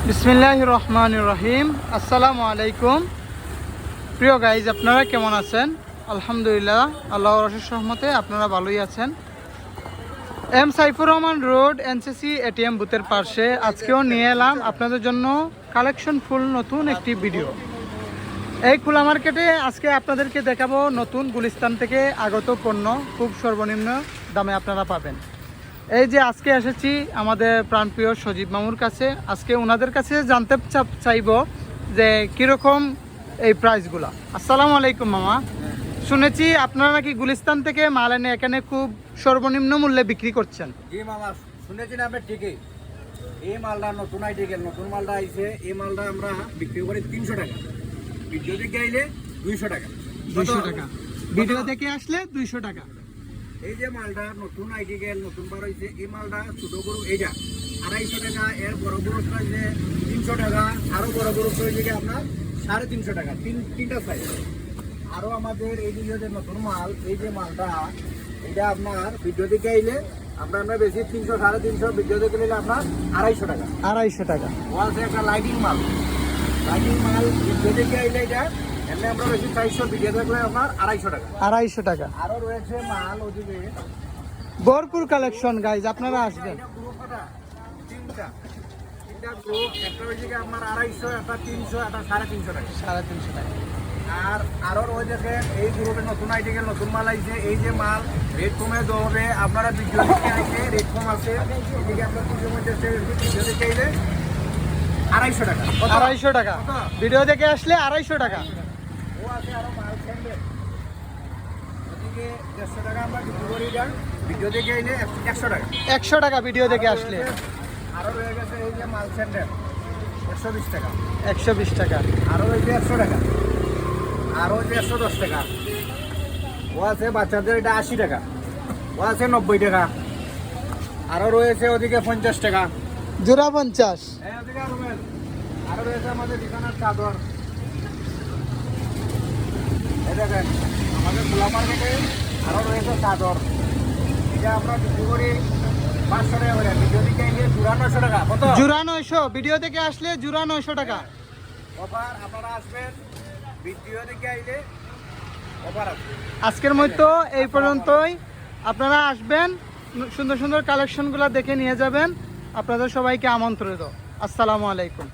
বিসমিল্লাহির রহমানির রহিম। আসসালামু আলাইকুম প্রিয় গাইজ, আপনারা কেমন আছেন? আলহামদুলিল্লাহ, আল্লাহর অশেষ রহমতে আপনারা ভালোই আছেন। M Saifur Rahman road NCC ATM বুথের পাশে আজকেও নিয়ে এলাম আপনাদের জন্য কালেকশন ফুল নতুন একটি ভিডিও। এই খোলা মার্কেটে আজকে আপনাদেরকে দেখাবো নতুন গুলিস্তান থেকে আগত পণ্য খুব সর্বনিম্ন দামে আপনারা পাবেন। এই যে আজকে এসেছি আমাদের প্রাণপ্রিয় সজীব মামুর কাছে। আজকে ওনাদের কাছে জানতে চাইব যে কীরকম এই প্রাইসগুলো। আসসালামু আলাইকুম মামা, শুনেছি আপনারা নাকি গুলিস্তান থেকে মাল এনে এখানে খুব সর্বনিম্ন মূল্যে বিক্রি করছেন। জি মামা, শুনেছি না আপনি ঠিকই। এই মালটা নতুন আইডিকেল, নতুন মালটা আইছে। এই মালটা আমরা বিক্রি করি 300 টাকা, ভিডিও দেখে আইলে 200 টাকা। 200 টাকা ভিডিও দেখে আসলে 200 টাকা। এই যে মালটা নতুন আইডিকেল, নতুন বার হয়েছে, এই মালটা ছোট গরু এইটা 250 টাকা। এর বড় গরু হয়েছে 300 টাকা, আরো বড় গরু হয়েছে আপনার 350 টাকা, তিনটা সাইজ। আরো আমাদের এই যে নতুন মাল, এই যে মালটা এটা আপনার ভিডিও দেখে আইলে আমরা বেশি 300 350, ভিডিও দেখে নিলে আপনার 250 টাকা। 250 টাকা। ও আছে একটা লাইটিং মাল, ভিডিও দেখে আইলে এটা এমনি আমরা বেশি 400, ভিডিও দেখলে আপনার 250 টাকা। 250 টাকা। আরো রয়েছে মাল ওদিকে ভরপুর কালেকশন গাইজ, আপনারা আসবেন। এটা পুরো কটা তিনটা গ্রুপ, একটা হয়েছে আপনার 250, একটা 300, একটা 350 টাকা। 350 টাকা। আর আরো রয়ে দেখেন এই গ্রুপে নতুন আইটেমের নতুন মাল আইছে। এই যে মাল রেট কমে দেবে, আপনারা ভিডিও দেখে আইলে রেট কম আছে। এদিকে আপনার 250 ভিডিও দেখে আইলে 250 টাকা। 250 টাকা ভিডিও দেখে আসলে 250 টাকা। ও আছে আরো মাল স্যান্ডেল, ওদিকে 150 টাকা আমরা বিক্রি করি। ভিডিও দেখে আইলে 100 টাকা। 100 টাকা ভিডিও দেখে আসলে। আরো রয়ে গেছে এই যে মাল স্যান্ডেল 120 টাকা। 120 টাকা। আরো রয়েছে 100 টাকা। আরো হচ্ছে 110 টাকা। ও আছে বাচ্চাদের, এটা 80 টাকা। ও আছে 90 টাকা। আরো রয়েছে ওদিকে 50 টাকা। জোড়া 50। ওদিকে আরো রয়েছে আমাদের বিছানার চাদর। এই দেখেন আমাদের খোলা মার্কেটে আরো রয়েছে চাদর। এটা আমরা বিক্রি করি 500 টাকা করে, ভিডিও দিকে জোড়া 900 টাকা। কত? জোড়া 900, ভিডিও দেখে আসলে জোড়া 900 টাকা। অফার আপনারা আসবেন, ভিডিও দেখে আইলে অফার আছে। আজকের মতো এই পর্যন্তই। আপনারা আসবেন, সুন্দর সুন্দর কালেকশনগুলো দেখে নিয়ে যাবেন। আপনাদের সবাইকে আমন্ত্রিত। আসসালামু আলাইকুম।